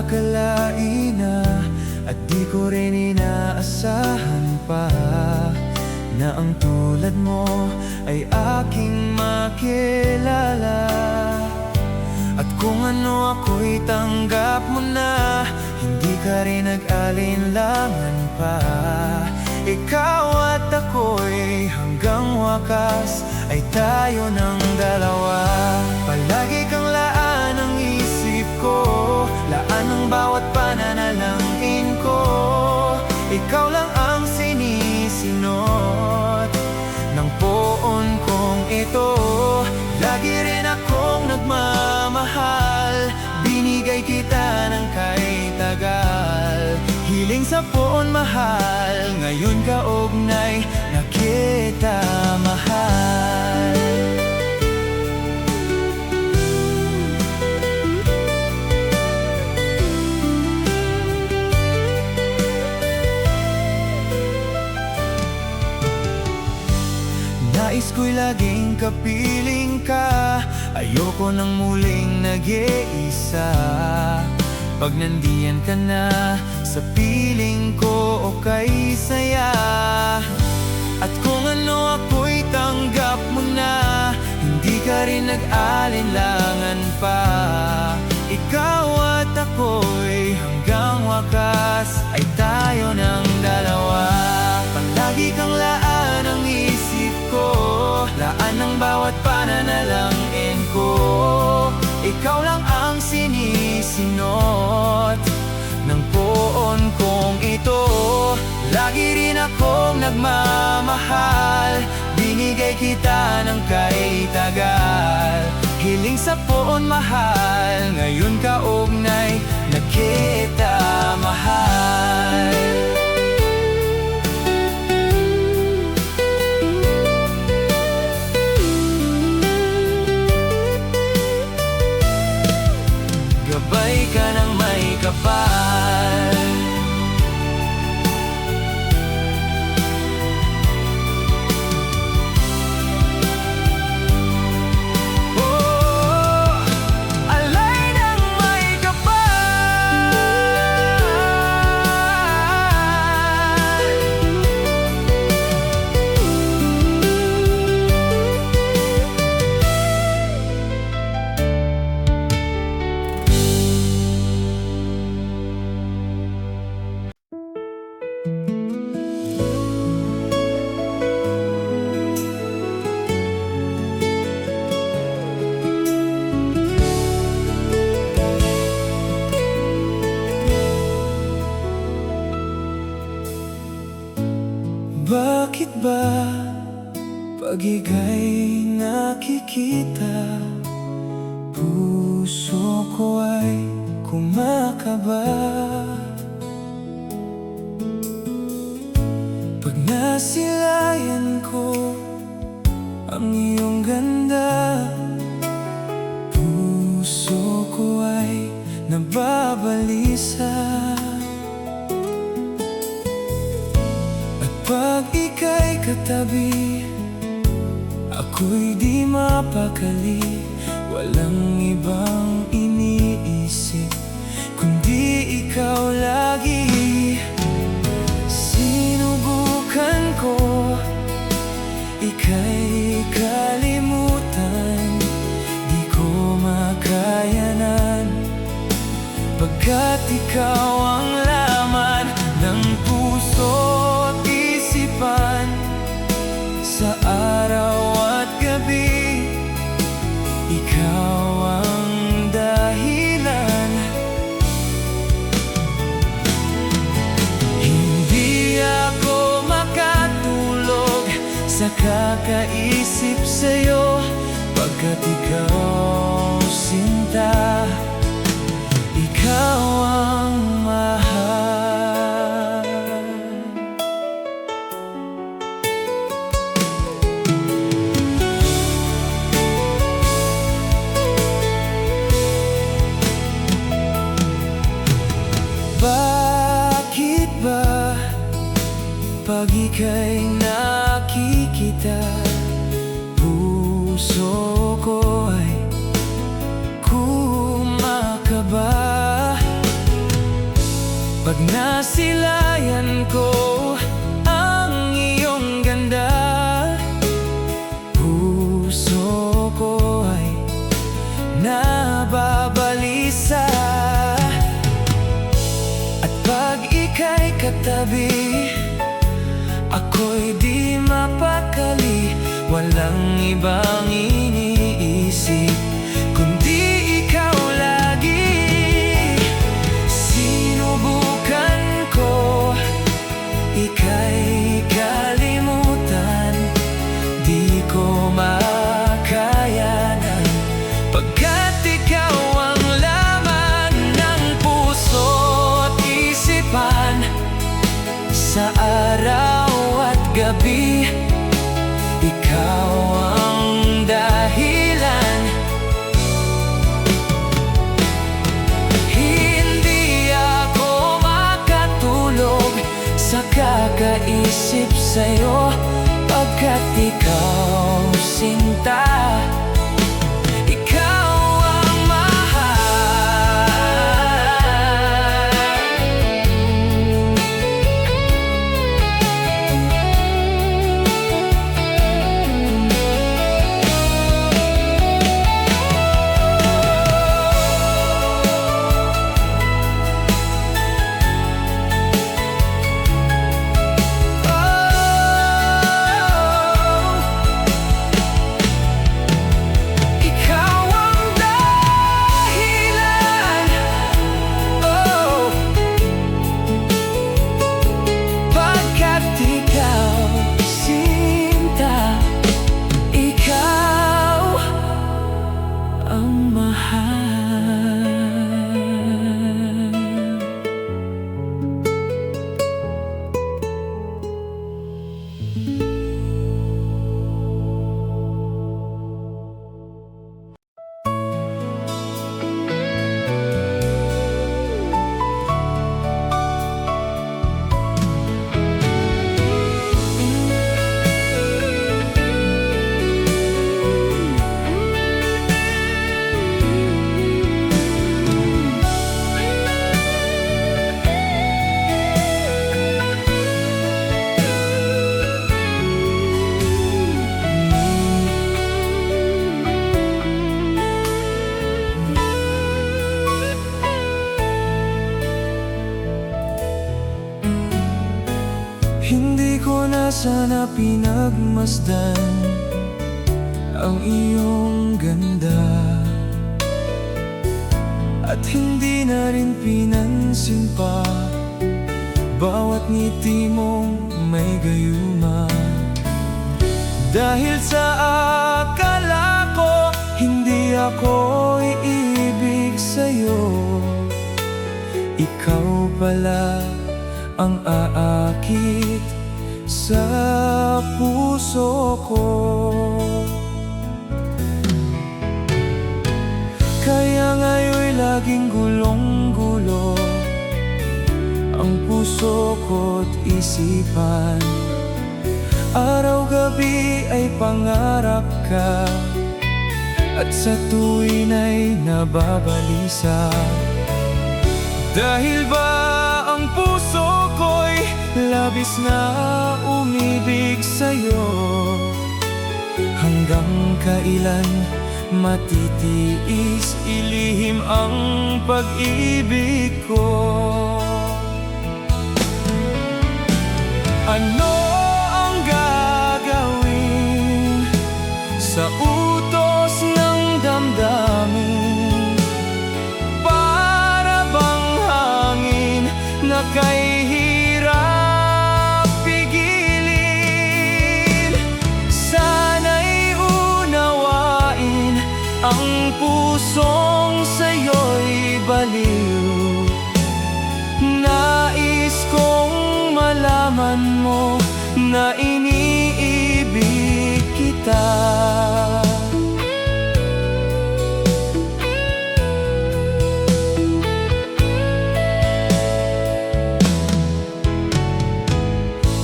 akalain na, at di ko rin inaasahan pa, na ang tulad mo ay aking makilala. At kung ano ako'y tanggap mo na, hindi ka rin nag-alinlangan pa. Ikaw at ako'y hanggang wakas ay tayo ng dalawa. Palagi kang laan ang isip ko, laan ang bawat pananalangin ko. Ikaw lang ang sinisinot ng poon kong ito. Lagi rin akong nagmamahal, binigay kita ng kay tagal. Hiling sa poon mahal, ngayon kaugnay na kita mahal. Nais ko'y laging kapiling ka, ayoko nang muling nag-iisa. Pag nandiyan ka na, sa piling ko okay saya. At kung ano ako'y tanggap mo na, hindi ka rin nag-alinlangan pa. Ikaw at ako'y hanggang wakas ay tayo ng dalawa. Palagi kang laan ang isip ko, laan ang bawat pananalangin ko. Ikaw lang ang sinisinot ng poon kong ito. Lagi rin akong nagmamahal, binigay kita ng kay tagal. Hiling sa poon mahal, ngayon kaugnay na kita mahal. Gabay ka ng may kapal, oh, alay ng may kapal. Bakit ba pag ika'y nakikita, puso ko ay kumakaba? Pag nasilayan ko ang iyong ganda, puso ko ay nababalisa. Pag ika'y katabi, ako'y di mapakali. Walang ibang iniisip kundi ikaw lagi. Sinubukan ko ika'y kalimutan, di ko makayanan, pagkat ikaw ang laman ng puso't isipan. Sa araw at gabi, ikaw ang dahilan. Hindi ako makatulog sa kakaisip sa'yo, pagkat ikaw sinta, ikaw ang mahal. Bakit ba pag ika'y nakikita, puso ko ay kumakaba? Pag nasilayan ko ang iyong ganda, puso ko ay nababalisa. At pag ika'y katabi, ako'y di mapakali. Walang ibang iniisip kundi ikaw lagi. Sinubukan ko ika'y kalimutan, di ko makayanan, pagkat ikaw ang laman ng puso at isipan. Sa araw at gabi, ikaw ang dahilan. Hindi ako makatulog sa kakaisip sa'yo, pagkat ikaw sinta, ikaw ang mahal. Hindi ko na sana pinagmasdan ang iyong ganda, at hindi na rin pinansin pa bawat ngiti mong may gayuma. Dahil sa akala ko hindi ako iibig sa'yo, ikaw pala ang aakit sa puso ko. Kaya ngayon'y laging gulong-gulo ang puso ko't isipan. Araw-gabi ay pangarap ka, at sa tuwin ay nababalisa. Dahil ba ang puso ko'y labis na umibig sa'yo? Hanggang kailan matitiis ilihim ang pag-ibig ko? Ano ang gagawin sa utos ng damdamin? Para bang hangin na kay hirap pigilin. Sana'y unawain ang pusong sa'yo'y baliw. Nais kong malaman mo na iniibig kita.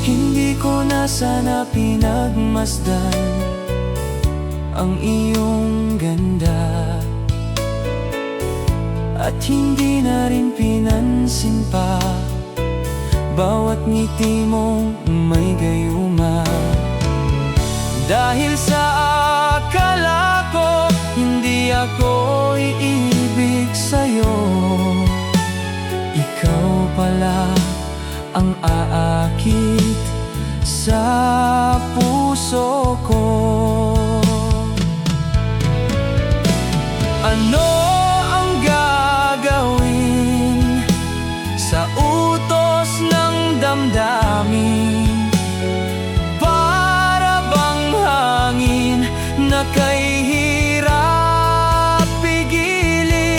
Hindi ko na sana pinagmasdan ang iyong ganda, at hindi na rin pinansin pa bawat ngiti mong may gayuma. Dahil sa akala ko, hindi ako iibig sa'yo, ikaw pala ang aakit sa puso ko. Ano ang gagawin sa utos ng damdamin? Para bang hangin na kay hirap pigilin.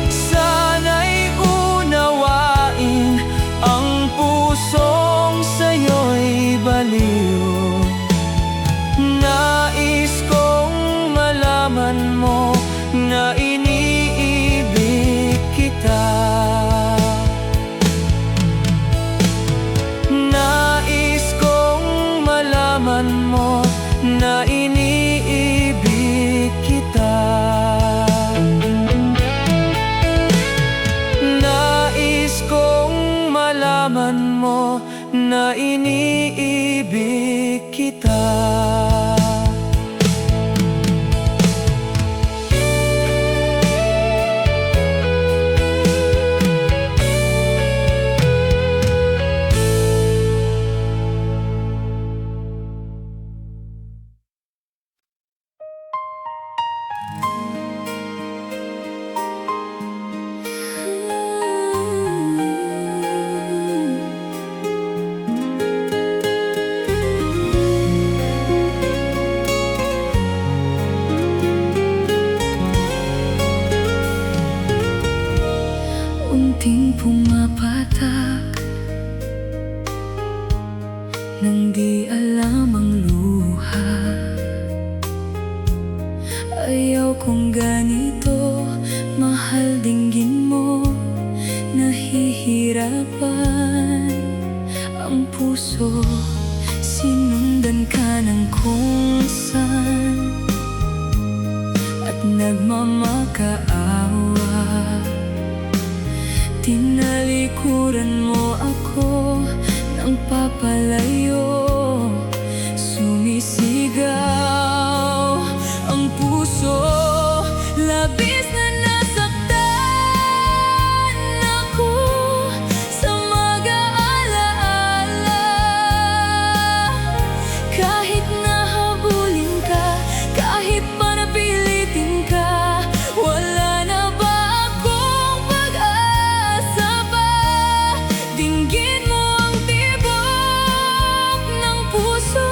Sana'y unawain ang pusong sa'yo'y baliw. Nais kong malaman mo na iniibig kita. Nais kong malaman mo na iniibig kita. Nais kong malaman mo na iniibig kita. Unting pumapatak nang di alam ang luha. Ayaw kong ganito, mahal dinggin mo. Nahihirapan ang puso, sinundan ka ng kung saan at nagmamakaawa. Tinalikuran mo ako ng papalayo, sumisigaw ang puso. Labis na nasaktan ako sa mag-aalaala. Kahit nahabulin ka, kahit pa napilitin ka, wala na ba akong pag-asa pa? Dinggin mo ang tibok ng puso,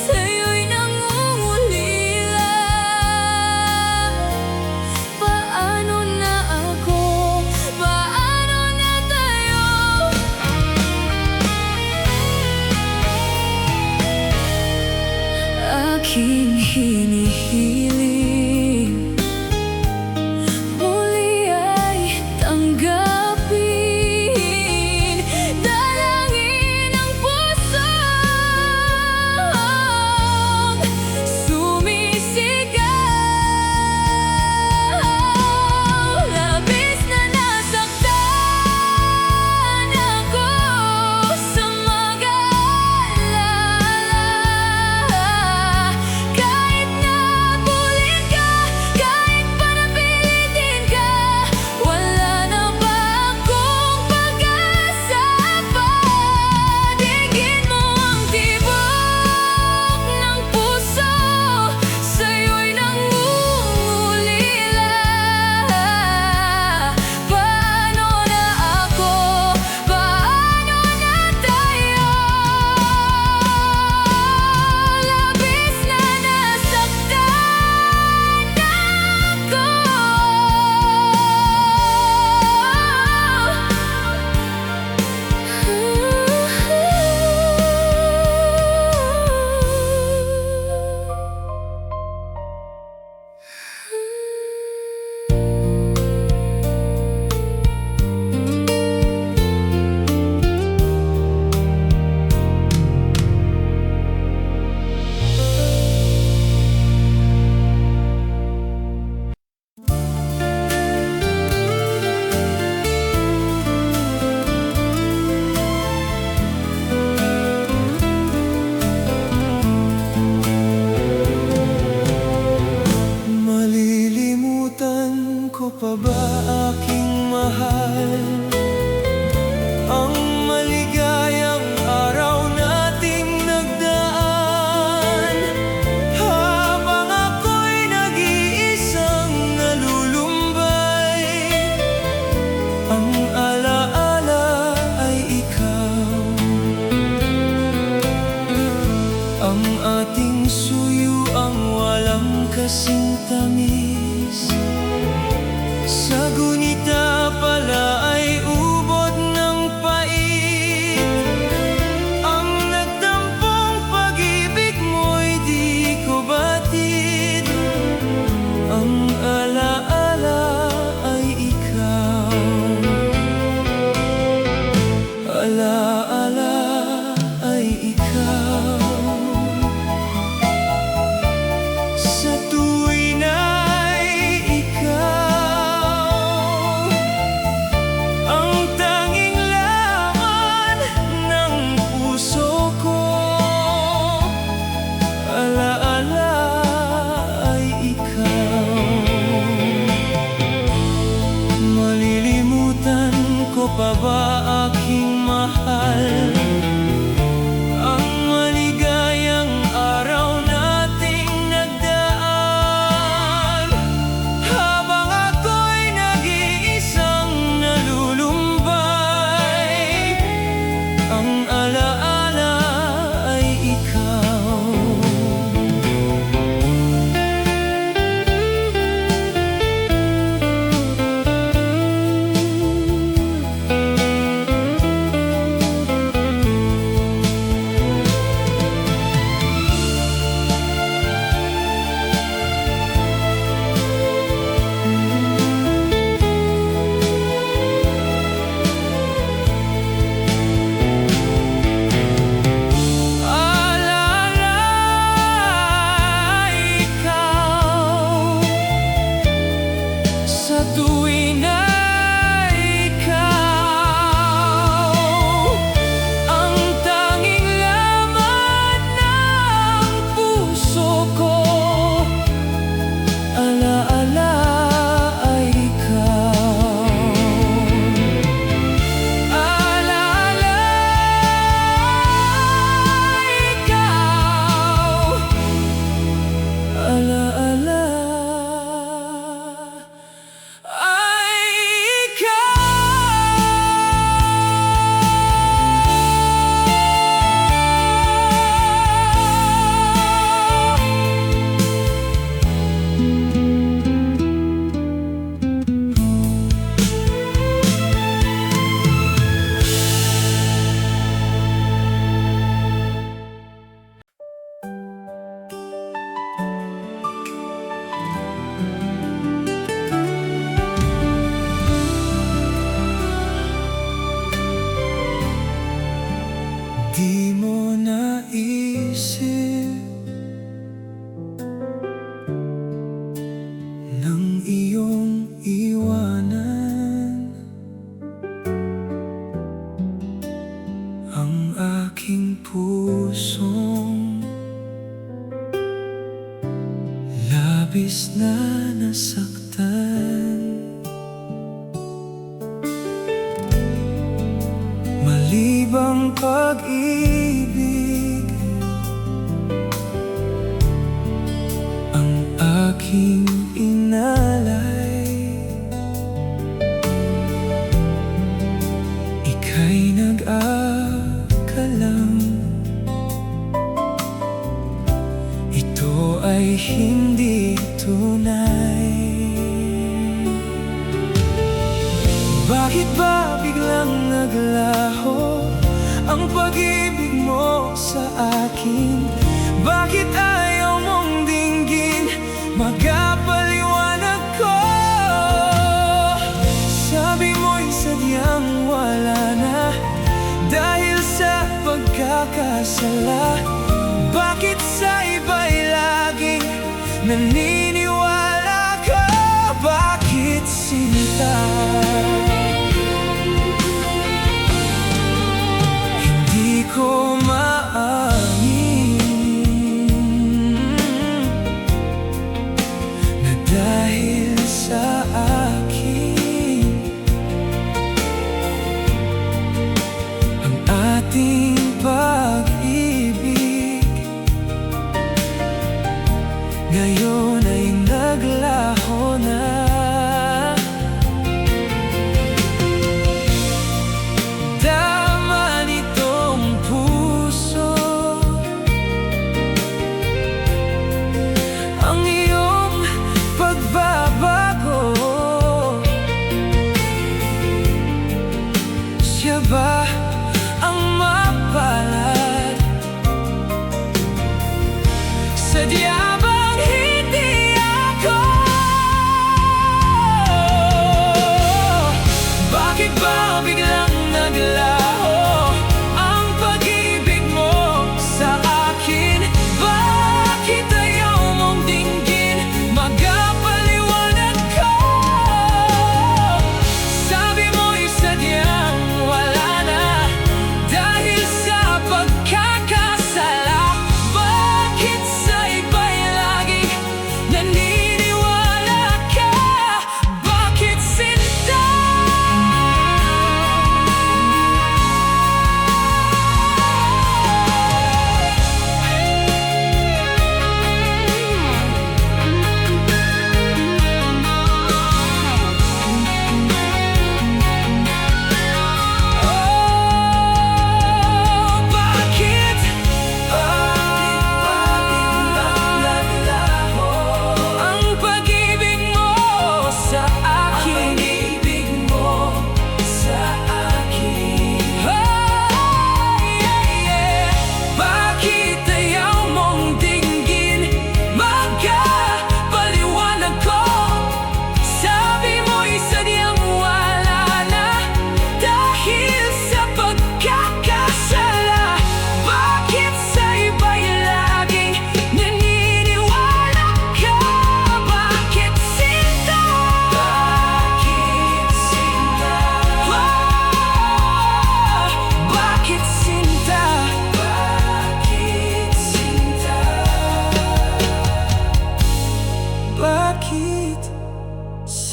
sa'yo'y nangungulila. Malilimutan ko pa ba aking mahal? Ang maligayang araw nating nagdaan, habang ako'y nag-iisang nalulumbay. Ang alaala ay ikaw, ang ating suyo ang walang kasing tamis. Sa gunita pala ay ubod ng pait. Ang nagtampong pag-ibig mo'y di ko batid. Ang alaala ay ikaw, alaala ay ikaw. Sa tuwi na'y ikaw ang tanging laman ng puso ko. Alaala ay ikaw. Malilimutan ko pa ba aking mahal? Ang maligayang araw nating nagdaan, habang ako'y nag-iisang nalulumbay. Ang alaala ay ikaw. Alaala ay ikaw. Sa tuwi na'y ikaw ang tanging laman ng puso ko. Alaala ay ikaw. Alaala ay ikaw. Alaala ay di mo naisip ng iyong iwanan ang aking pusong labis na nasaktan. Malibang pag-ibig ang aking inalay. Ika'y nag-akalang ito ay hindi tunay. Bakit ba biglang naglaho ang pag-ibig mo sa akin? Bakit ayaw mong dinggin magpaliwanag ko? Sabi mo'y sadyang wala na dahil sa pagkakasala. Bakit sa iba'y laging naniniwala ka? Bakit sinta? Hindi ko maamin na dahil sa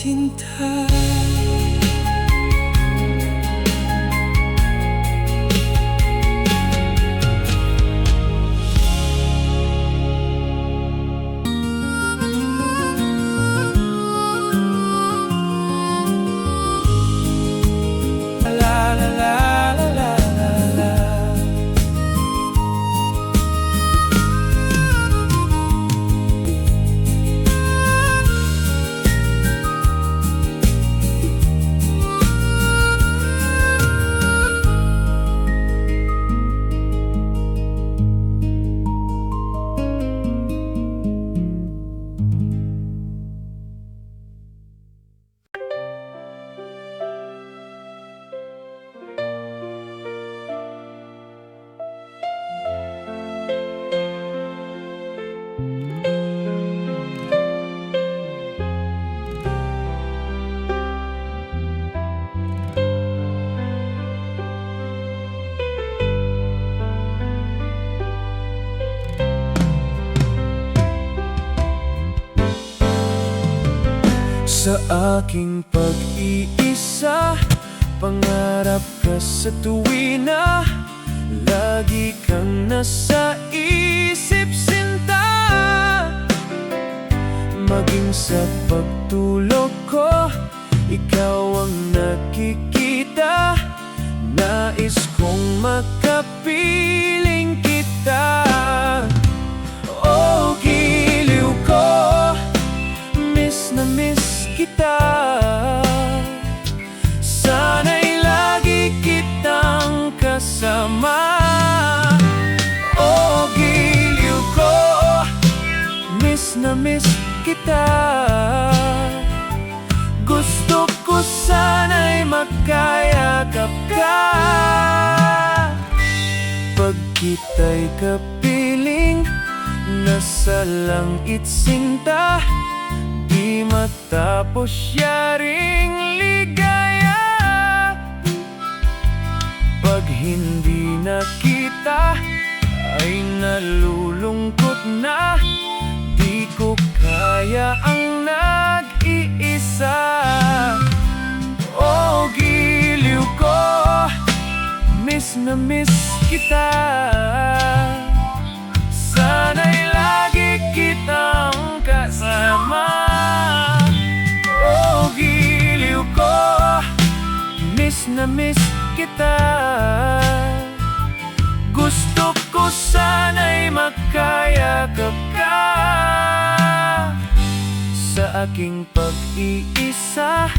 sinta. La la la la la la la. Sa aking pag-iisa, pangarap ka sa tuwina, lagi kang nasa isip, sinta. Maging sa pagtulog ko, ikaw ang nakikita. Nais kong makapiling kita. Oh, giliw ko, miss na miss kita. Sana'y lagi kitang kasama. Oh, giliw ko, miss na miss kita. Gusto ko sana'y magkayakap ka. Pag kita'y kapiling, nasa langit, sinta. Di matapos yaring ligaya. Pag hindi nakita, ay nalulungkot na. Di ko kaya ang nag-iisa. Oh, giliw ko, miss na miss kita. Sana'y lagi kitang kasama. Oh, giliw ko, miss na miss kita. Gusto ko sana'y magkayakap ka. Sa aking pag-iisa,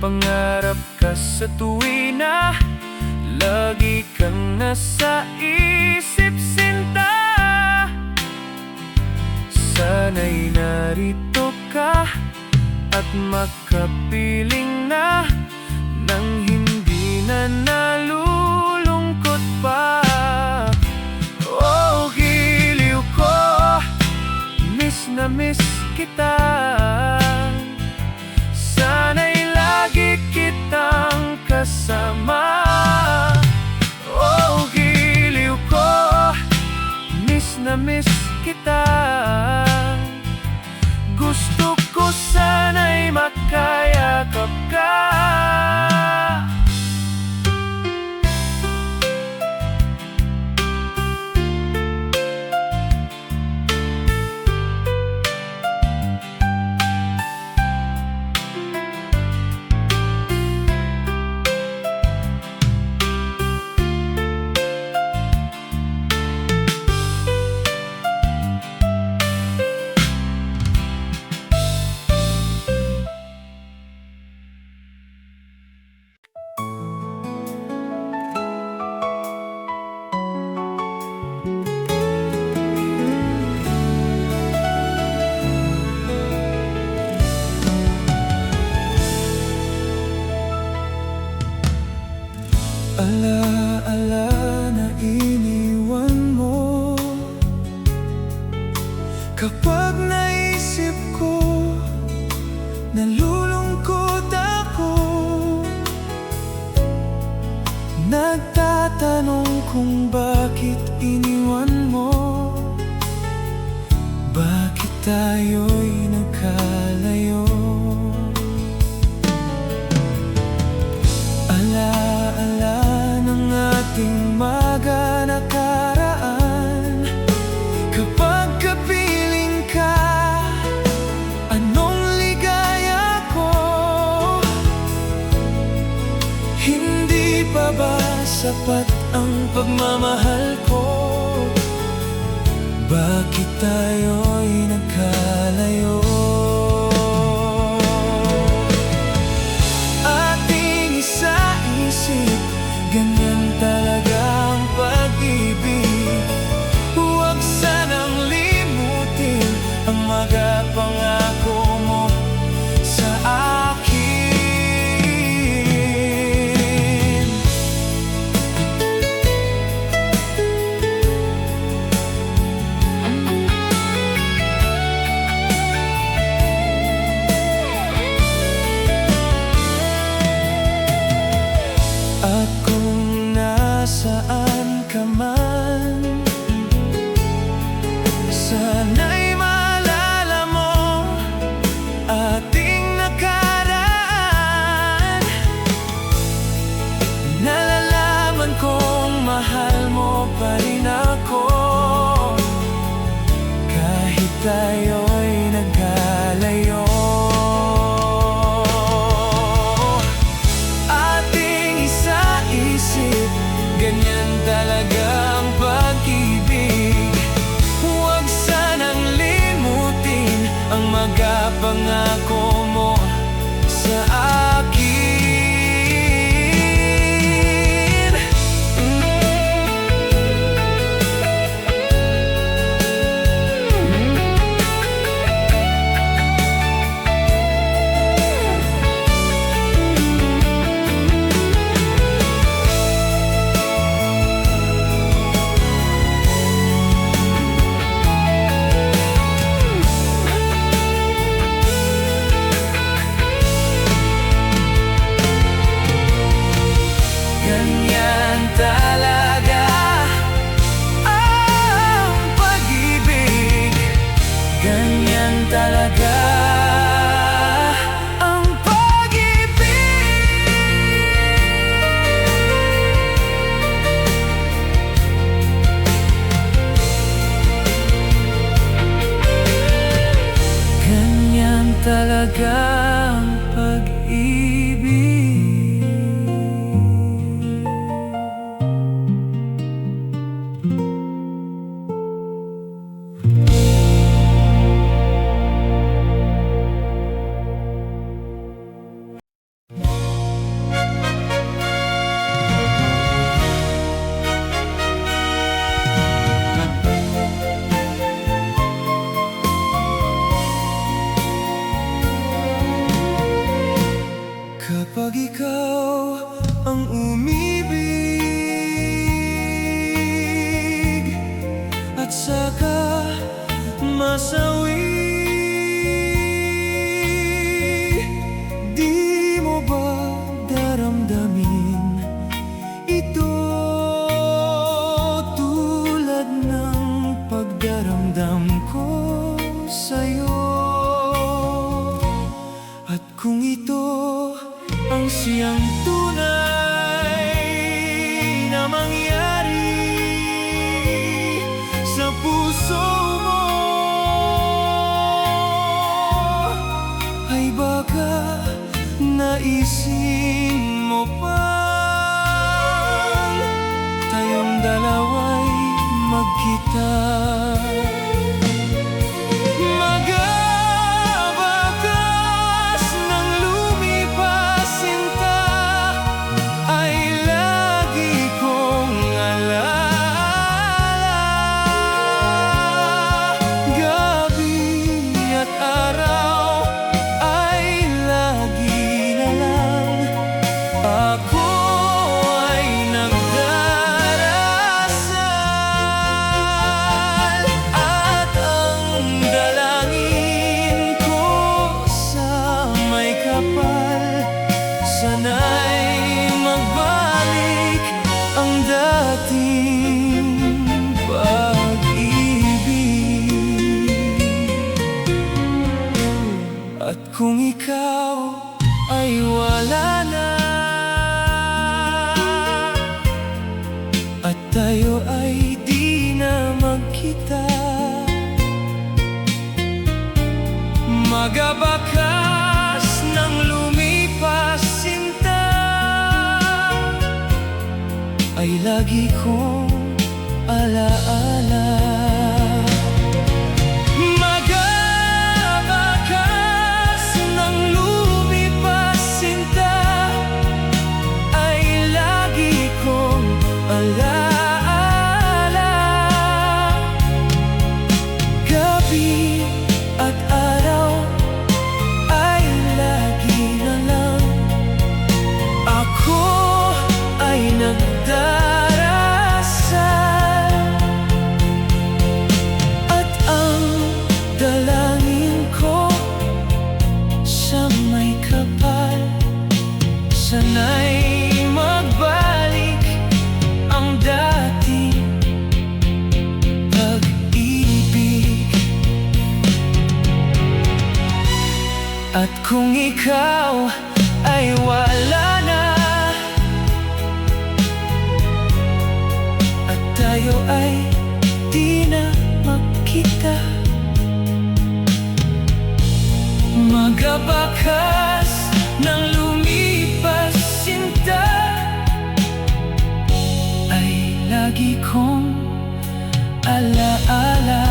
pangarap ka sa tuwina, lagi kang nasa isip, sinta. Sana'y narito ka at makapiling na, nang hindi na nalulungkot pa. Oh, giliw ko, miss na miss kita. Sana'y lagi kitang kasama. Oh, giliw ko, miss na miss kita. Gusto ko sana'y magkayakap ka. Ala-ala na iniwan mo. Kapag naisip ko, nalulungkot ako. Nagtatanong kung bakit iniwan mo. Bakit tayo'y nagkalayo? sapat ang pagmamahal ko. Bakit tayo'y nagkalayo? Ating isa-isip, ganyan talaga ang pag-ibig. Huwag sanang limutin ang mga pangako mo sa akin. At kung nasaan ka man, sana'y maalala mo ating nakaraan. Nalalaman kong mahal mo pa rin ako, kahit tayo'y nagkalayo. Ganyan talaga ang pag-ibig. Huwag sanang limutin ang mga pangako mo sa akin. Ganyan talaga ang pag-ibig. Ganyan talaga ang pag-ibig. Ganyan talaga ang pag-ibig. Kapag ikaw ang umibig at saka masawi, di mo ba daramdamin ito tulad ng pagdaramdam ko sa'yo? At kung ito ang siyang tunay na mangyari sa puso mo, ay baka naisin mo pang tayong dalawa'y magkita. Sana'y magbalik ang dating pag-ibig. At kung ikaw ay wala na at tayo ay di na magkita, magabakas ng lumipas sinta lagi kong alaala. Magabakas ng lumipas sinta ay lagi kong alaala. Gabi at araw ay lagi na lang ako ay nagdarasal, at ang dalangin ko sa may kapal, sana'y magbalik ang dating pag-ibig. At kung ikaw ay wala na, at tayo ay di na magkita, magabakas ng lumipas sinta ay lagi kong alaala.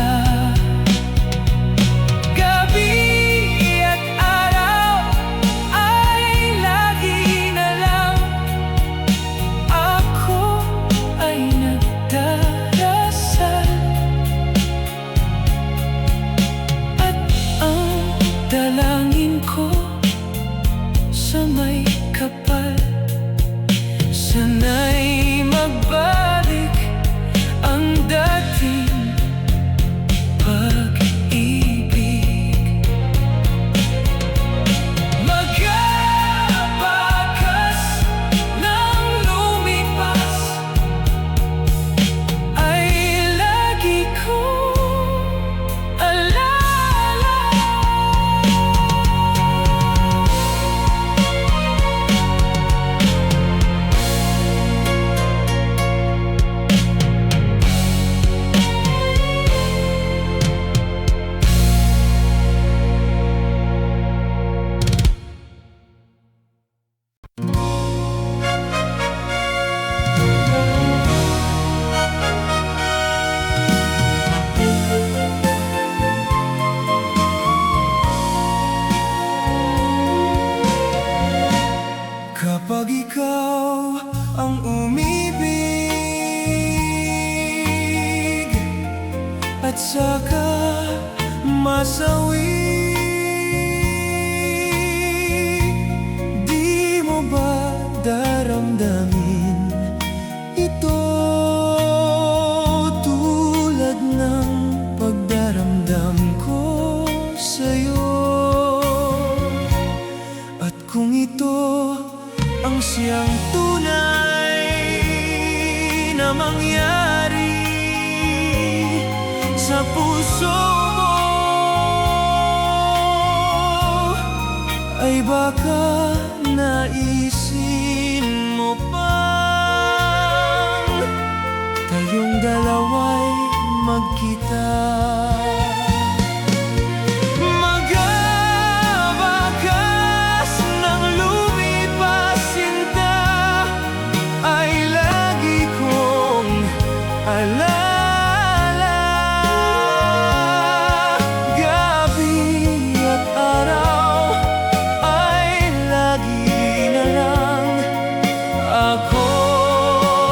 Gabi at araw ay lagi na lang ako ay nagdarasal, at ang dalangin ko sa may kapal, sana'y magbalik ang dating pag-ibig. Magabakas ng lumipas ay lagi kong alaala. Kapag ikaw ang umibig at saka masawi, di mo ba daramdamin ito tulad ng pagdaramdam ko sa'yo? At kung ito ang siyang tunay na mangyari sa puso mo, ay baka naisin mo bang tayong dalawa'y magkita? Magabakas ng lumipas sinta ay lagi kong alaala. Gabi at araw ay lagi na lang ako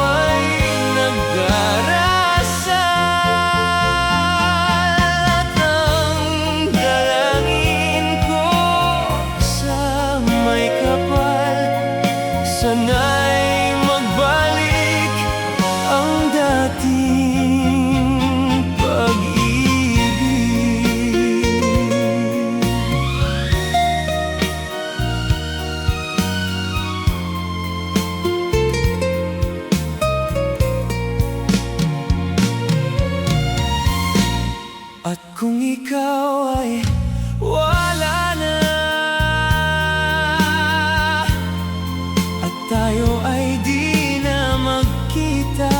ay nagdarasal, at ang dalangin ko sa may kapal, sana'y magbalik ang dating pag-ibig. At kung ikaw ay wala na, at tayo ay di na magkita,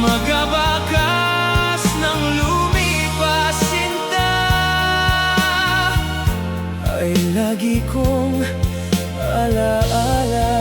magabakas ng lumipas sinta ay lagi kong alaala.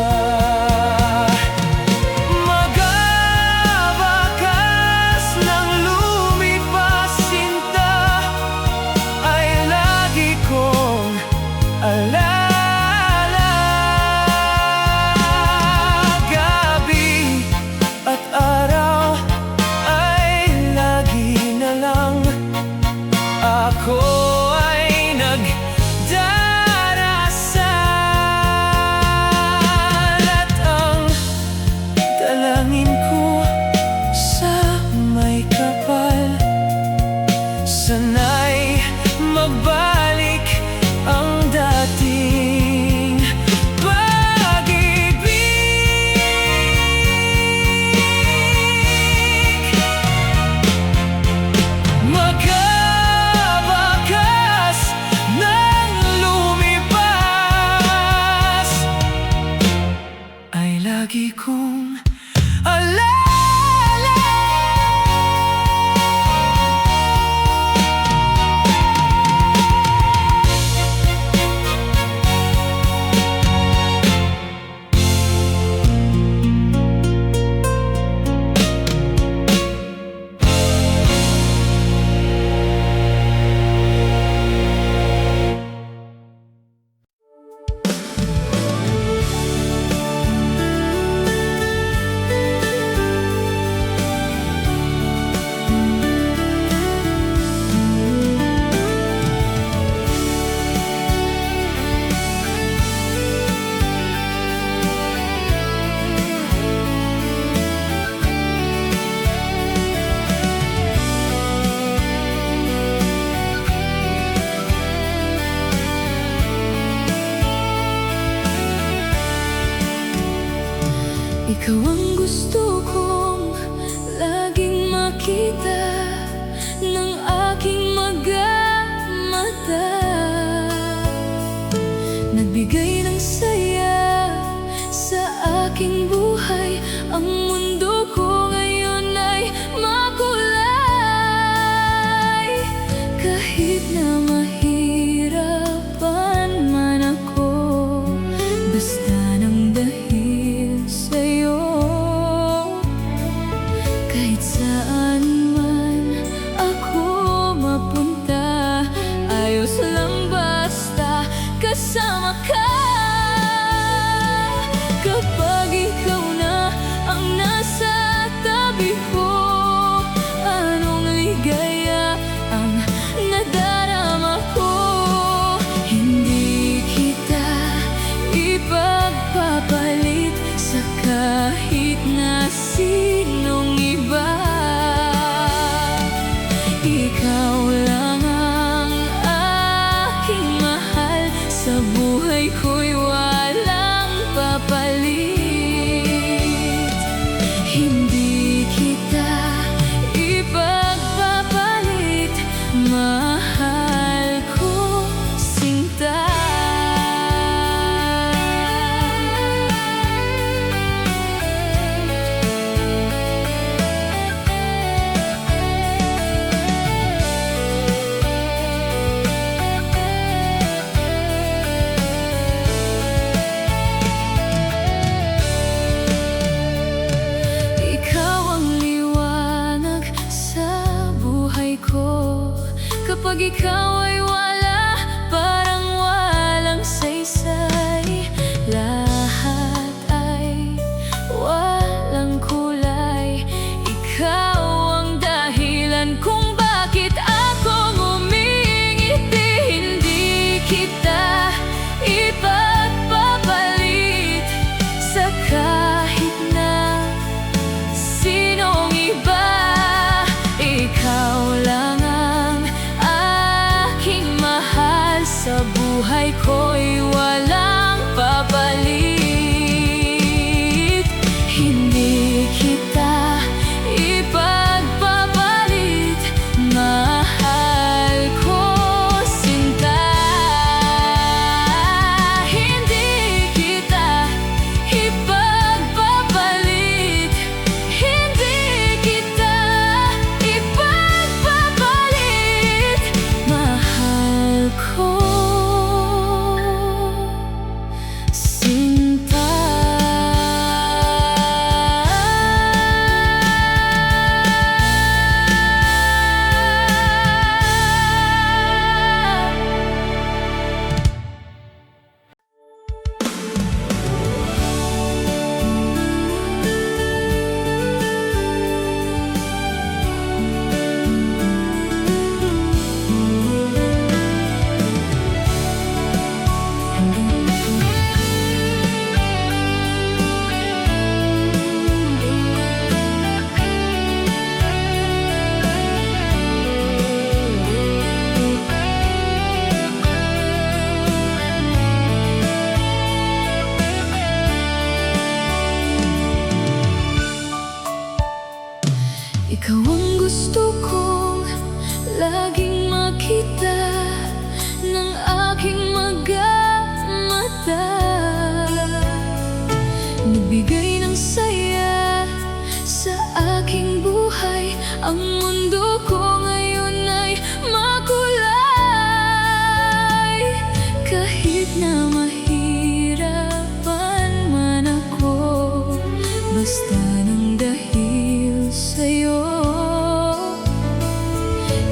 Ikaw ang gusto kong laging makita ng aking mag-mata. Nagbigay ng saya sa aking buhay. Ang mundo ko ngayon ay makulay. Kahit na mahirapan man ako, basta nang dahil sa'yo. Kahit saan man ako mapunta, ayos lang basta kasama ka. Kapag ikaw na ang nasa tabi ko, anong ligaya ang nadarama ko. Hindi kita ipagpapalit sa kahit na sinong iba. Ikaw lang ang aking mahal, sa buhay ko'y walang papalit. Hindi kita ipagpapalit, mahal ko sinta. Ikaw ang liwanag sa buhay ko. Kapag ikaw ay wala, parang walang saysay. Lahat ay walang kulay. Ikaw ang dahilan kung bakit ako ngumingiti. Hindi kita ipagpapalit sa kahit na sinong iba. Ikaw lang ang aking mahal, sa buhay ko'y walang papalit. Hindi kita ipagpapalit, mahal ko sinta. Hindi kita ipagpapalit, hindi kita ipagpapalit, mahal ko sinta. Ikaw ang gusto kong laging makita ng aking mag-mata. Nagbigay ng saya sa aking buhay. Ang mundo ko ngayon ay makulay. Kahit na mahirapan man ako, basta nang dahil sa'yo.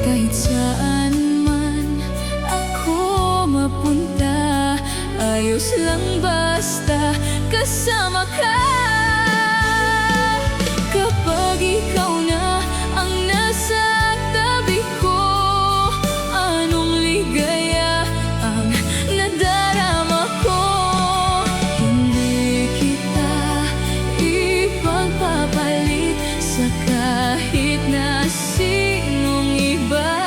Kahit saan man ako mapunta, ayos lang basta kasama ka. Kapag ikaw na ang nasa tabi ko, anong ligaya ang nadarama ko. Hindi kita ipagpapalit sa kahit na sinong iba.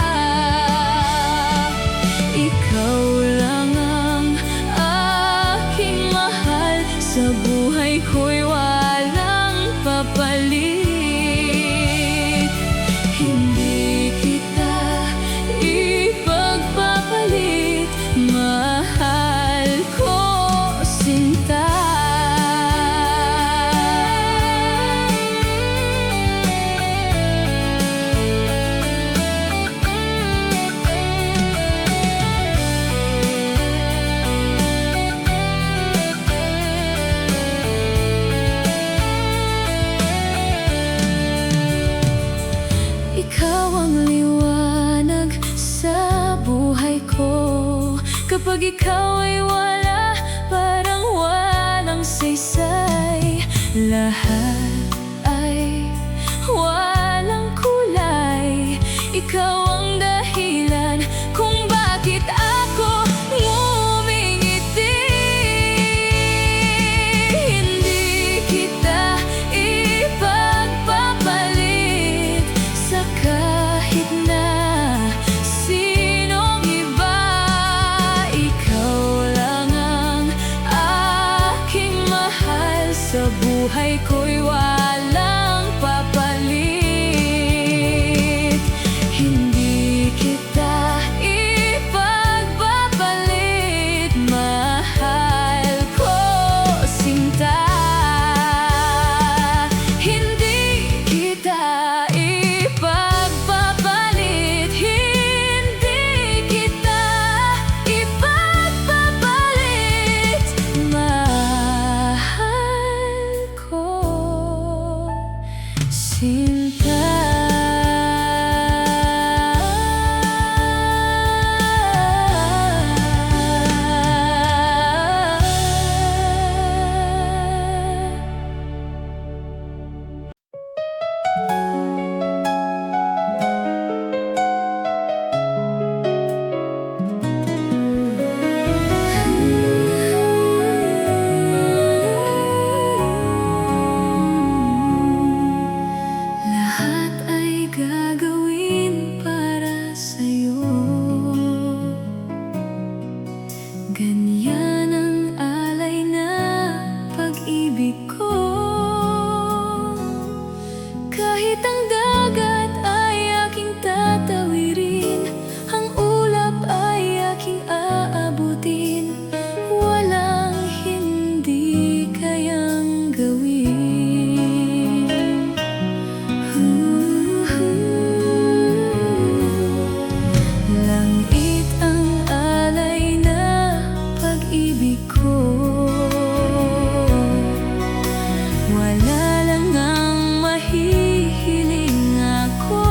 Ikaw lang ang aking mahal, sa buhay ko'y wala ikaw ay wala, parang walang saysay. Lahat ay walang kulay, ikaw ang dahilan kung bakit ako ngumingiti. Hindi kita ipagpapalit sa kahit na sinong iba. Ikaw lang ang aking mahal, sa buhay ko'y walang papalit. Hindi kita ipagpapalit, mahal ko sinta. Hindi kita ipagpapalit, hindi kita ipagpapalit, mahal ko sinta. Lahat ay gagawin para sa'yo. Ganyan ang alay na pag-ibig ko. Kahit ang dagat ay aking tatawirin, ang ulap ay aking aabutin, walang hindi kayang gawin. Langit ang alay na pag-ibig ko. Wala lang ang mahihiling ako.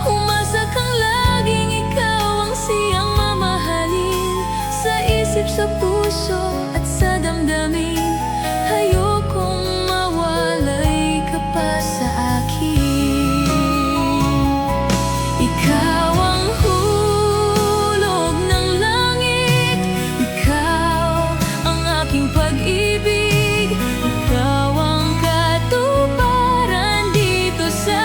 Umasa kang laging ikaw ang siyang mamahalin, sa isip, sa puso at sa damdamin. Ayokong mawalay ka pa sa akin. Ikaw ang hulog ng langit, ikaw ang aking pag-ibig, ikaw ang katuparan dito sa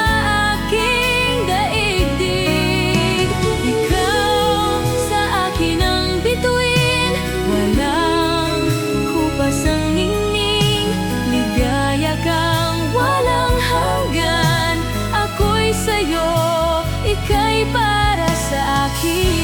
aking daigdig. Ikaw sa akin ang bituin, walang kupas ang ningning, ligaya kang walang hanggan. Ako'y sa'yo, ika'y para sa akin.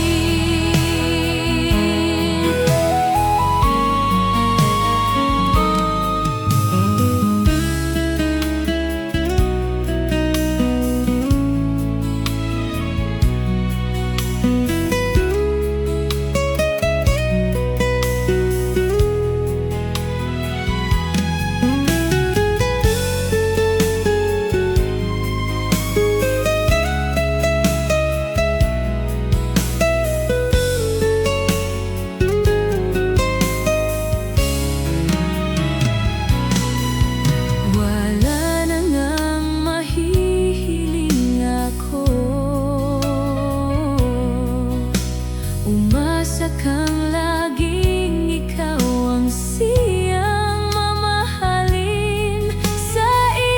Wala na ngang mahihiling ako. Umasa kang laging ikaw ang siyang mamahalin, sa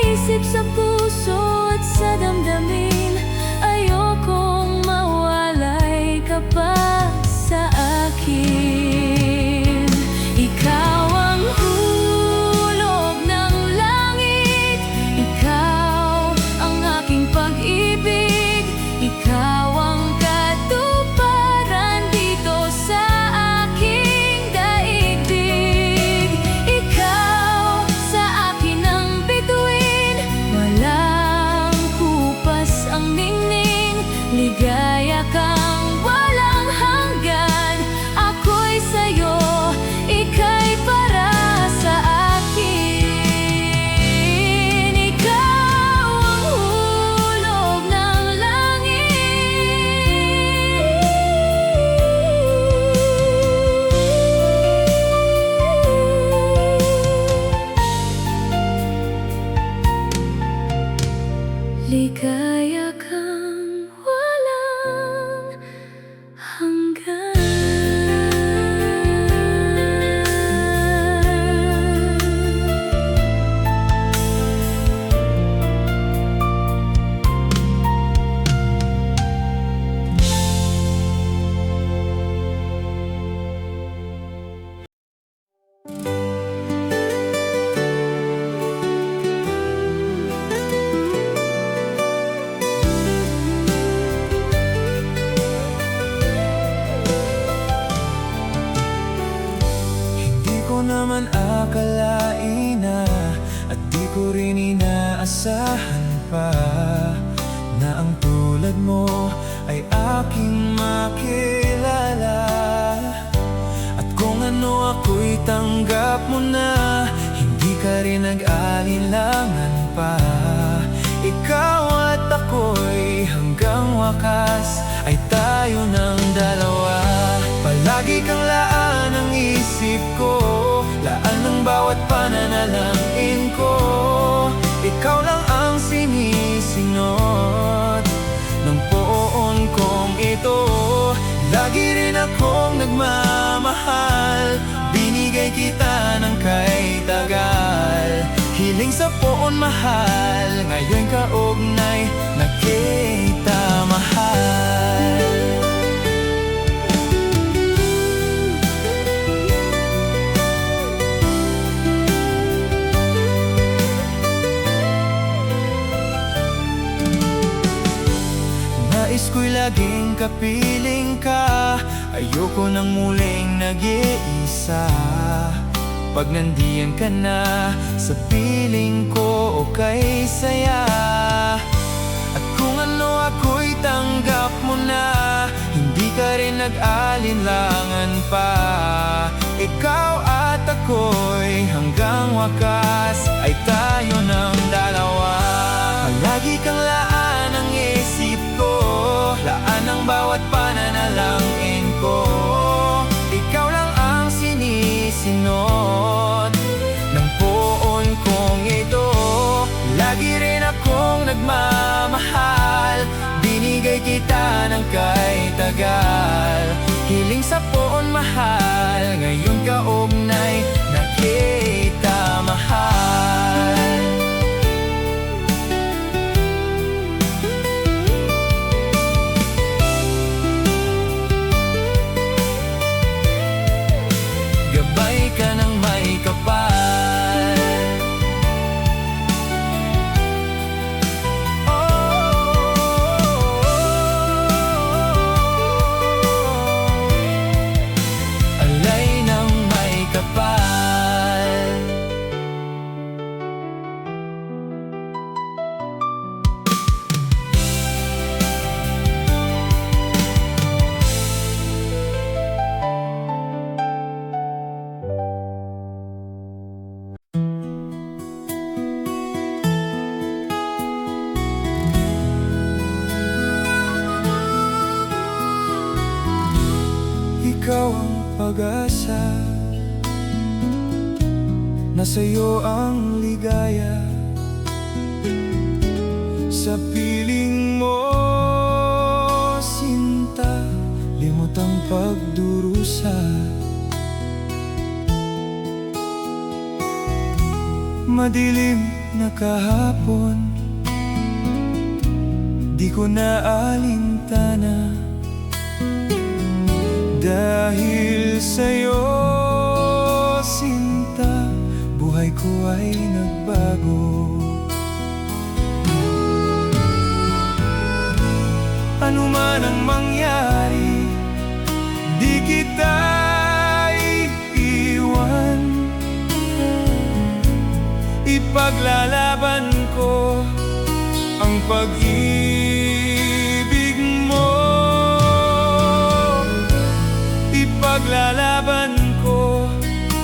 isip, sa puso at sa damdamin. Ayokong mawalay ka pa sa akin. Ikaw ang hulog ng langit, ikaw ang aking pag-ibig, ikaw ang katuparan dito sa akin. naman akalain na, at di ko rin inaasahan pa, na ang tulad mo ay aking makilala. At kung ano ako'y tanggap mo na, hindi ka rin nag-alinlangan pa. Ikaw at ako'y hanggang wakas ay tayo ng dalawa. Palagi kang laan ang isip ko, laan ng bawat pananalangin ko. Ikaw lang ang sinisingot ng poon kong ito. Lagi rin akong nagmamahal, binigay kita ng kay tagal. Hiling sa poon mahal, ngayon kaugnay na kita mahal. Nais ko'y laging kapiling ka, ayoko nang muling nag-iisa. Pag nandiyan ka na, sa piling ko okay saya. At kung ano ako'y tanggap mo na, hindi ka rin nag-alinlangan pa. Ikaw at ako'y hanggang wakas ay tayo ng dalawa. Palagi kang laan ang isip ko, laan ang bawat pananalangin ko. Ikaw lang ang sinisinot ng poon kong ito. Lagi rin akong nagmamahal, binigay kita ng kay tagal. Hiling sa poon mahal, ngayon kaugnay na kita mahal. Gabay ka ng may kapal. Alay ng may kapal. Ikaw ang pag-asa, nasa'yo ang ligaya. Sa piling mo, sinta, limot ang pagdurusa. Madilim na kahapon, di ko na alintana. Dahil sa'yo, sinta, buhay ko ay nagbago. Ano man ang mangyari, di kita iiwan. Ipaglalaban ko ang pag-ibig mo. Ipaglalaban ko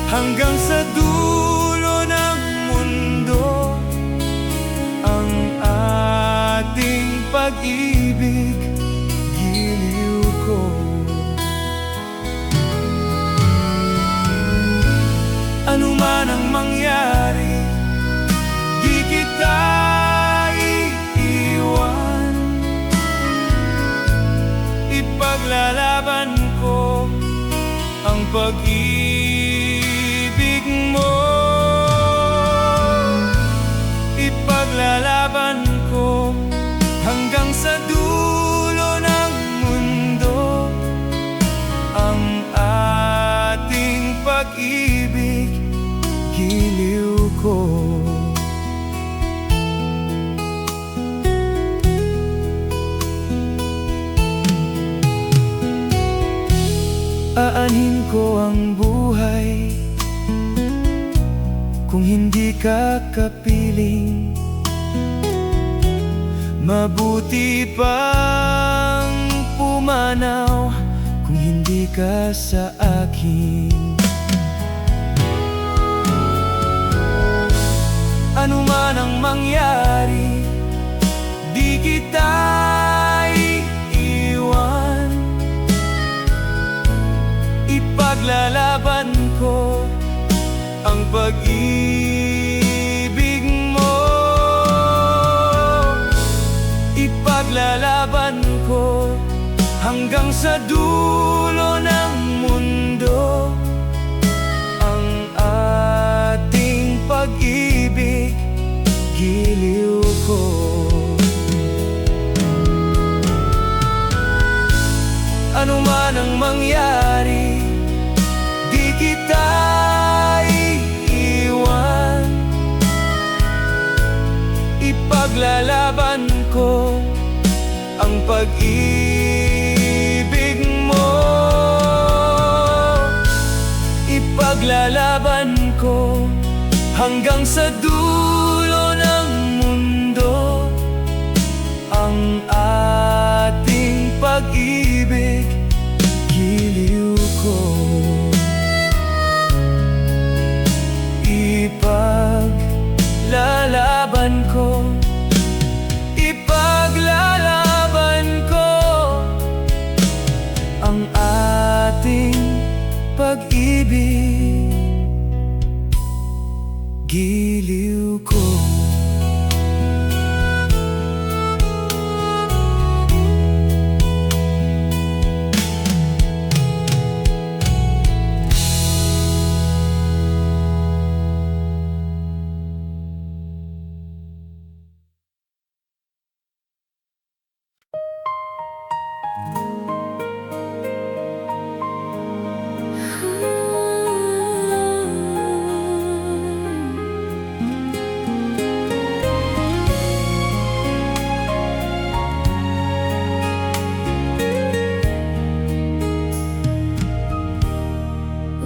hanggang sa dulo ng mundo ang ating pag-ibig, giliw ko. Ano man ang mangyari, di kita iiwan. Ipaglalaban ko ang pag-ibig mo. Ipaglalaban ko hanggang sa dulo ng mundo ang ating pag-ibig, giliw ko. Aanhin ko ang buhay kung hindi ka kapiling. Mabuti pang pumanaw kung hindi ka sa akin. Ano man ang mangyari, di kita iiwan. Ipaglalaban ko ang pag-ibig mo. Ipaglalaban ko hanggang sa dulo ng mundo ang ating pag-ibig, giliw ko. Ano man ang mangyari, di kita iiwan. Ipaglalaban ko ang pag-ibig mo. Ipaglalaban ko hanggang sa dulo ng mundo ang ating pag-ibig, giliw ko. Ipaglalaban ko, ipaglalaban ko ang ating pag-ibig, giliw ko.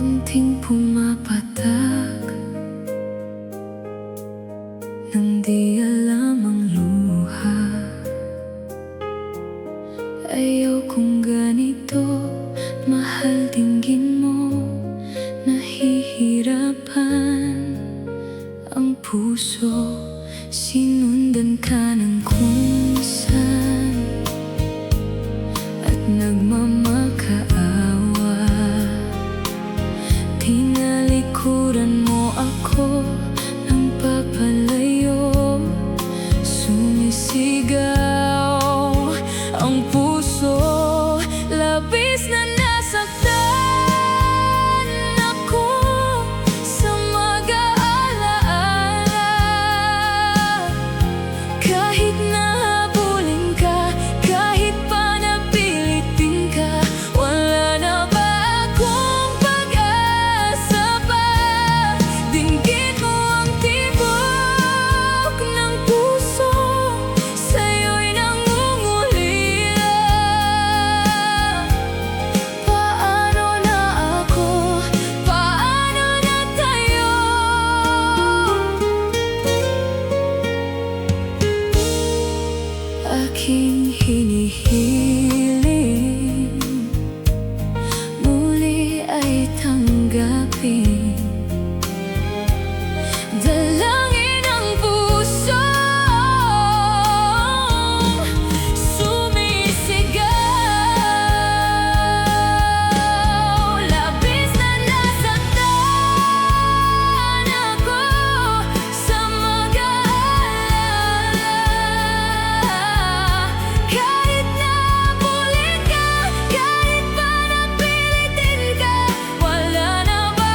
Unting pumapatak nang di alam ang luha. Ayaw kong ganito, mahal dinggin mo. Nahihirapan ang puso, sinundan ka ng kung saan at nagmamakaawa. Tinalikuran mo ako ng papalayo, sumisigaw ang puso, labis na nasaktan ako sa mag-aalaala. Kahit nahabulin ka, kahit pa napilitin ka, wala na ba akong pag-asa pa? Dinggin mo ang tibok ng puso, sa'yo'y nangungulila. Paano na ako? Paano na tayo? Aking hinihiling muli ay tanggapin, dalangin ang puso sumisigaw. Labis na nasaktan ako sa mag-aalala. Kahit nabulit ka, kahit pa napilitin ka, wala na ba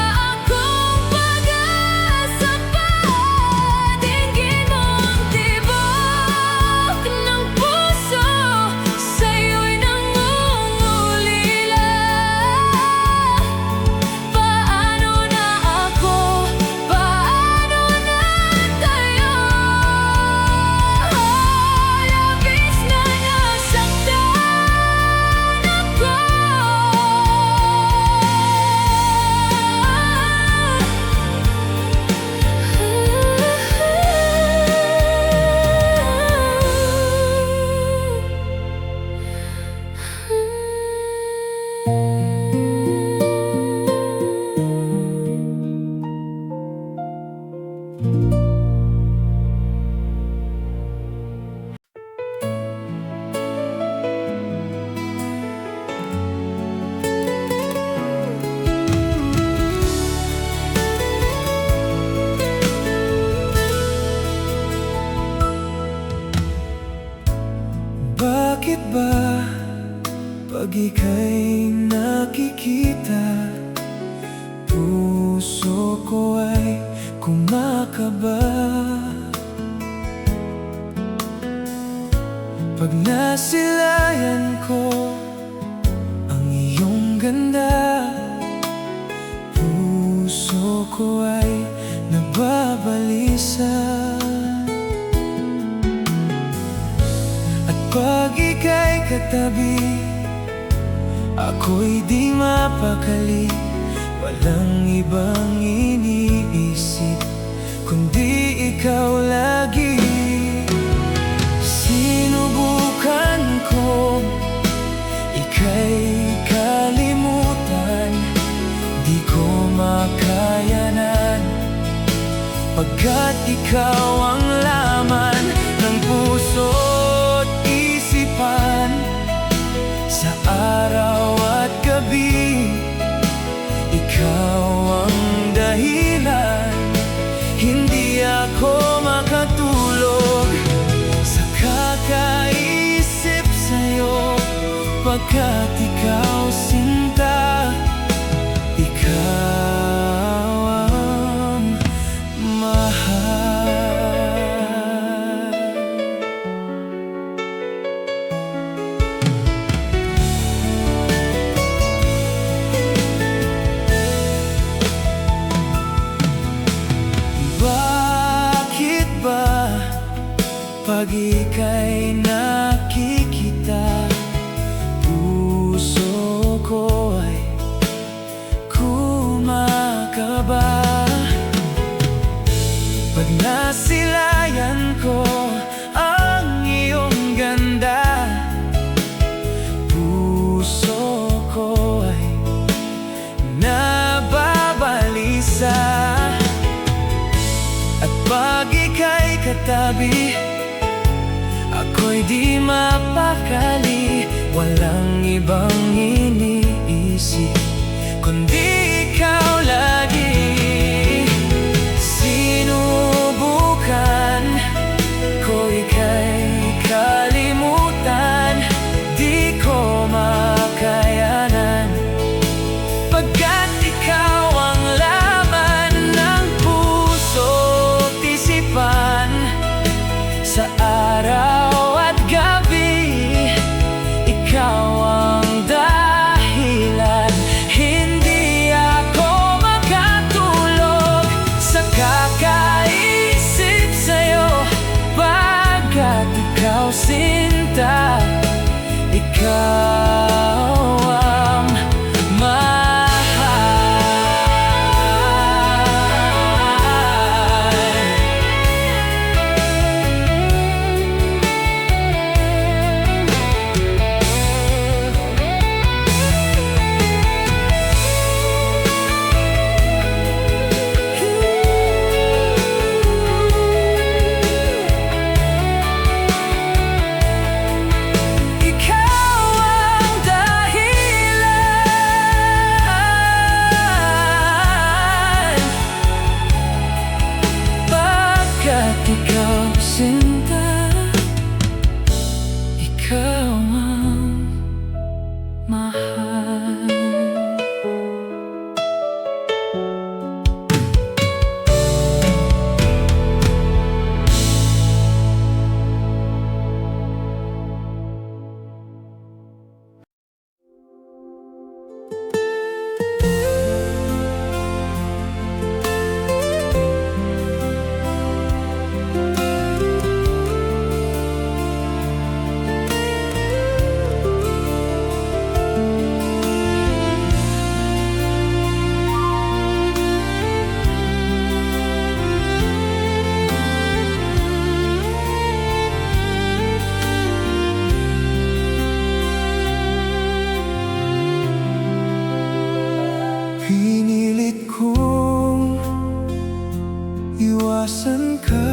ko ay nababalisa. At pag ika'y katabi, ako'y di mapakali. Walang ibang iniisip kundi ikaw lagi. Sinubukan ko ika'y kalimutan, di ko makayanan, pagkat ikaw ang laman ng puso't isipan. Sa araw at gabi, ikaw ang dahilan. Hindi ako makatulog sa kakaisip sa'yo, pagkat ikaw sinta, ikaw ang mahal. Bakit ba pag ika'y nakikita, puso ko ay kumakaba? Pag nasilayan ko ang iyong ganda, puso ko ay nababalisa. At pag ika'y katabi, ako'y di mapakali. Walang ibang iniisip kundi ikaw lagi. Sinubukan ko ika'y kalimutan, di ko makayanan, pagkat ikaw ang laman ng puso't isipan. Sa araw at gabi, ikaw ang dahilan. Hindi ako makatulog sa kakaisip sa'yo, pagkat ikaw sinta, ikaw ang mahal. Ikaw sinta, ikaw ang mahal. Pinilit kong iwasan ka,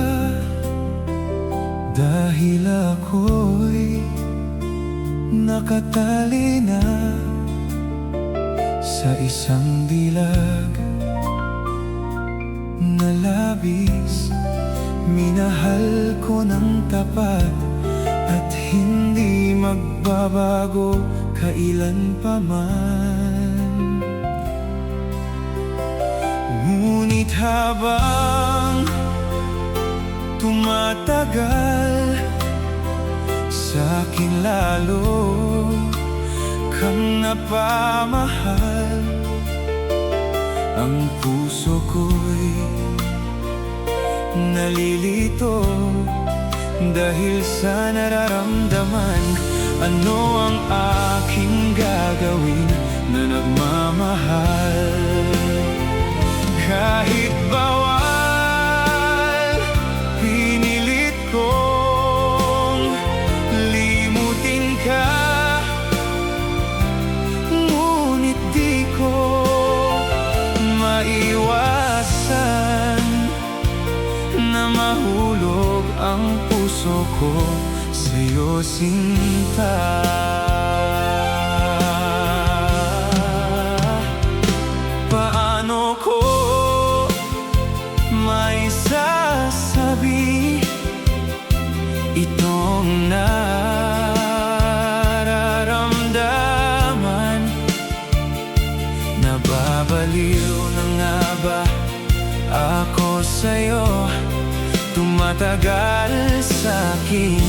dahil ako'y nakatali na sa isang dilag na labis. Minahal ko ng tapat at hindi magbabago kailan pa man. Ngunit habang tumatagal, sa'kin lalo kang napamahal. ang puso ko'y nalilito dahil sa nararamdaman. Ano ang aking gagawin na nagmamahal? Kahit bawal, pinilit kong limutin ka, ngunit di ko maiwasan na mahulog ang puso ko sa'yo, sinta. Paano ko may sasabi itong nararamdaman? Nababaliw na nga ba ako sa'yo? Tumatagal sa'kin,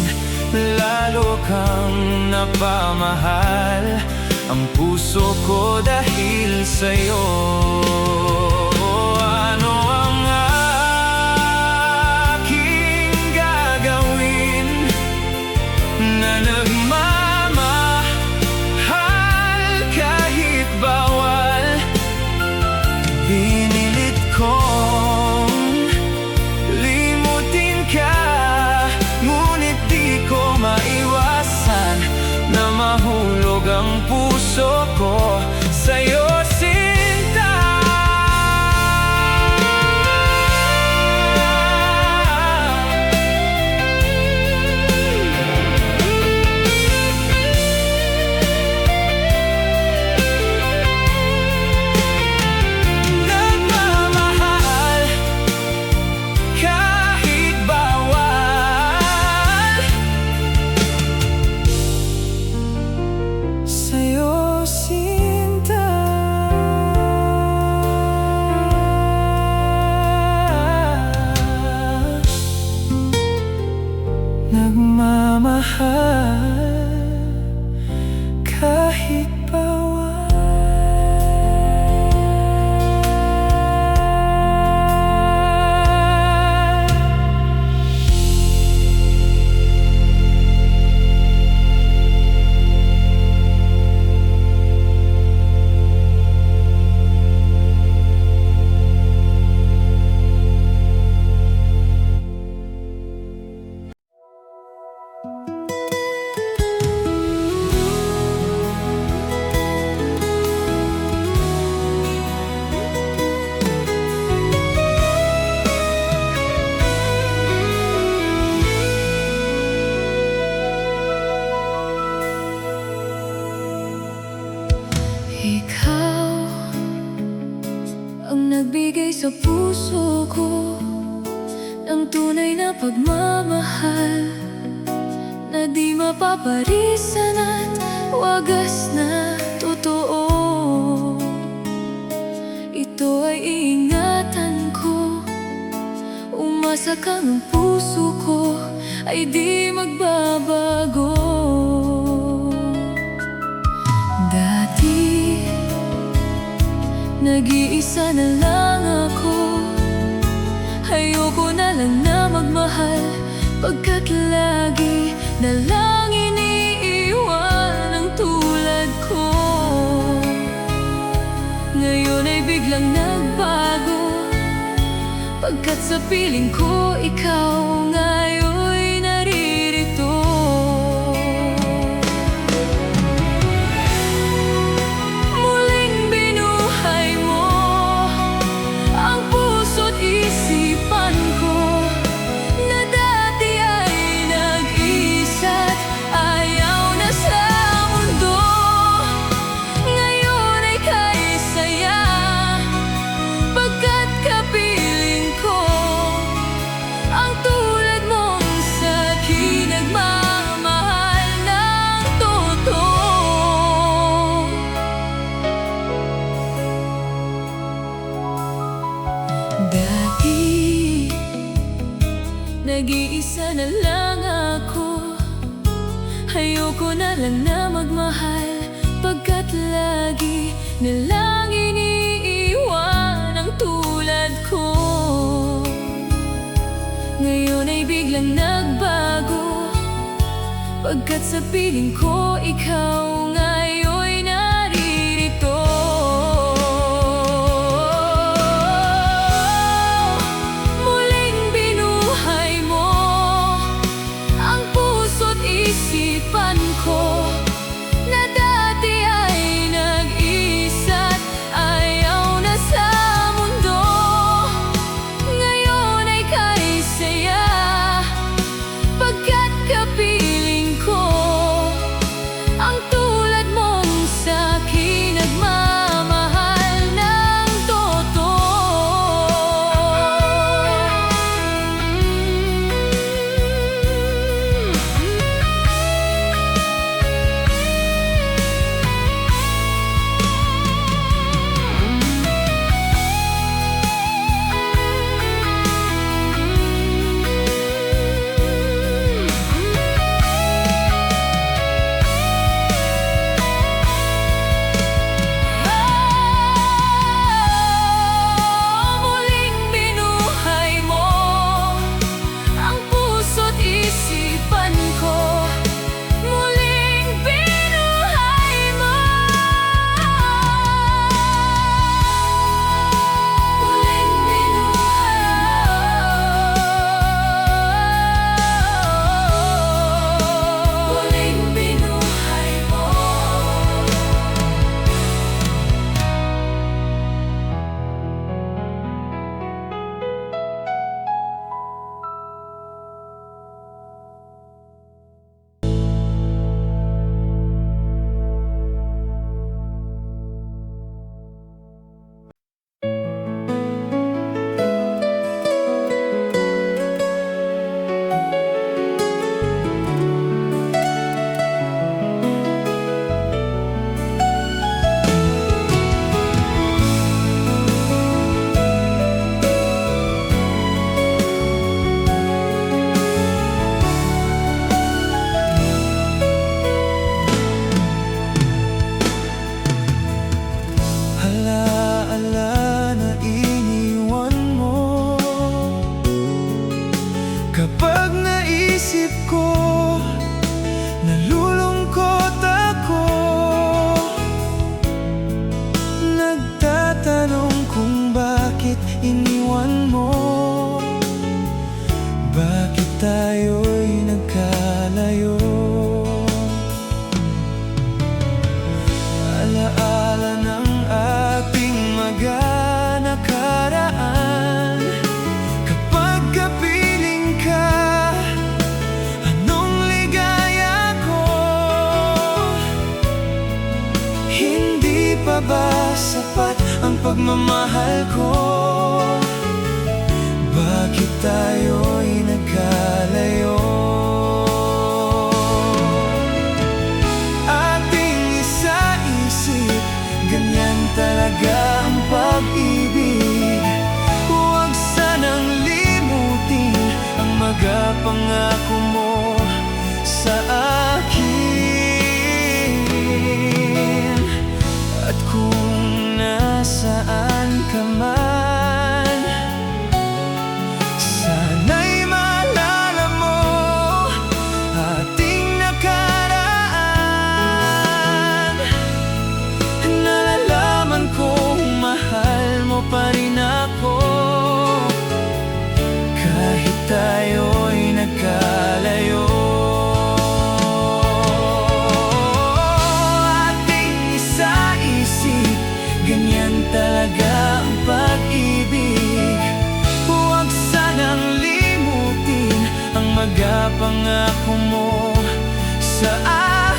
lalo kang napamahal ang puso ko dahil sa'yo. Ano ang aking gagawin na nagmamahal kahit bawal? Pinilit kong limutin ka, ngunit di ko maiwasan na mahulog ang puso ko sa'yo, sinta. Nagmamahal kahit bawal sa'yo, sinta. Nagmamahal kahit bawal. Ikaw ang nagbigay sa puso ko ng tunay na pagmamahal na di mapaparisan at wagas na totoo. Ito ay iingatan ko, umasa kang ang puso ko ay di magbabago. Dati, nag-iisa na lang ako, ayoko na lang na magmahal, pagkat lagi na lang iniiwan ang tulad ko. Ngayon ay biglang nagbago, pagkat sa piling ko ikaw ngayon'y naririto. Muling binuhay mo ang puso't isipan ko na dati ay nag-isa't ayaw na sa mundo. Ngayon ay kay saya, pagkat kapiling ko ang tulad mong sa'kin nagmamahal ng totoo. Dati, nag-iisa na lang ako, ayoko na lang na magmahal, pagkat lagi na lang iniiwan nagbago, pagkat sa piling ko ikaw ngayon'y naririto. Muling binuhay mo ang puso't isipan ko, na dati ay nag-isa't ayaw na sa mundo. Ngayon ay kay saya, pagkat kapiling ko ang tulad mong sa'kin nagmamahal ng totoo. Muling binuhay mo ang puso't isipan ko. Muling binuhay mo. Muling binuhay mo. Alaala na iniwan mo, kapag naisip ko, nalulungkot ako. Nagtatanong kung bakit iniwan mo, bakit tayo'y nagkalayo. Alaala ng ating nakaraan, kapag kapiling ka, anong ligaya ko. Hindi pa ba sapat ang pagmamahal ko? Bakit tayo'y nagkalayo? Ating isa-isip, ganyan talaga ang pag-ibig. Huwag sanang limutin ang pangako mo sa akin. At kung nasaan ka man, sana'y maalala mo ating nakaraan. Nalalaman kong mahal mo pa rin ako, kahit tayo'y nagkalayo. Ating isa-isip, ganyan talaga ang pag-ibig. Huwag sanang limutin ang pangako mo sa akin.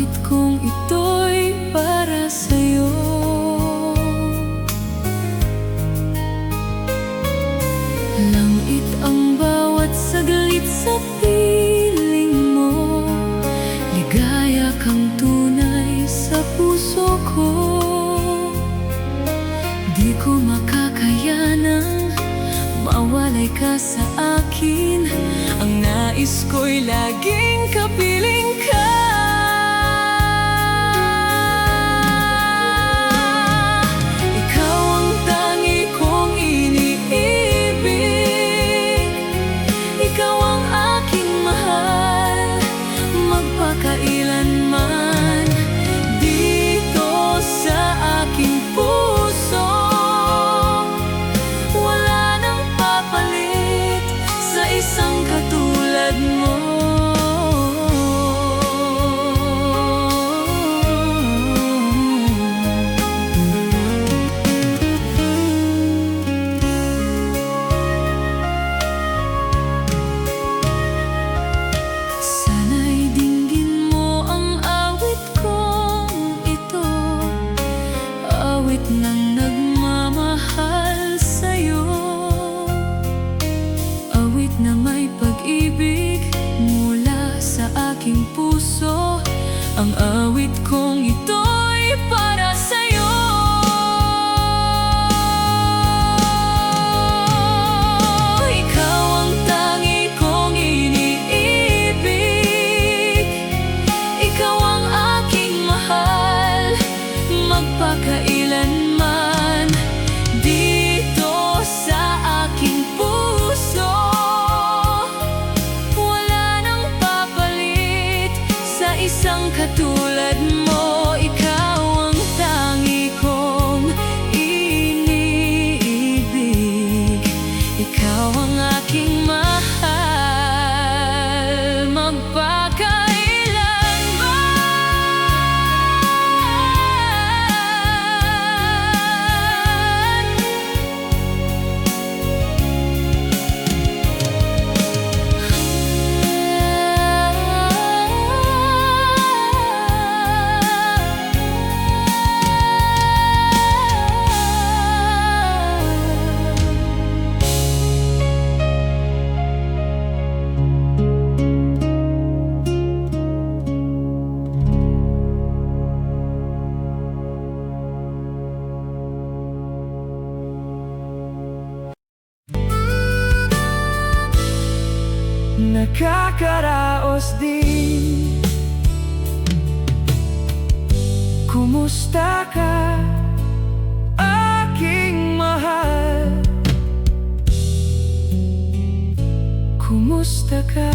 awit kong ito'y para sa'yo. Langit ang bawat saglit sa piling mo, ligaya kang tunay sa puso ko. Di ko makakayanang mawalay ka sa akin. Ang nais ko'y laging kapiling ka. Ikaw ang tangi kong iniibig, ikaw ang aking mahal, magpakailanman. Dito sa aking puso, wala nang papalit sa isang katulad mo. Sana'y dinggin mo ang awit kong ito, awit ng nagmamahal sa'yo, awit na may pag-ibig mula sa aking puso. Ang awit kong ito'y para sa'yo. Ikaw ang tangi kong iniibig, ikaw ang aking mahal, magpakailanman. Dito sa aking puso, wala nang papalit sa isang katulad mo. Ikaw ang tangi kong iniibig, ikaw ang aking mahal, magpakailanman. Nakakaraos din. Kumusta ka, aking mahal? Kumusta ka?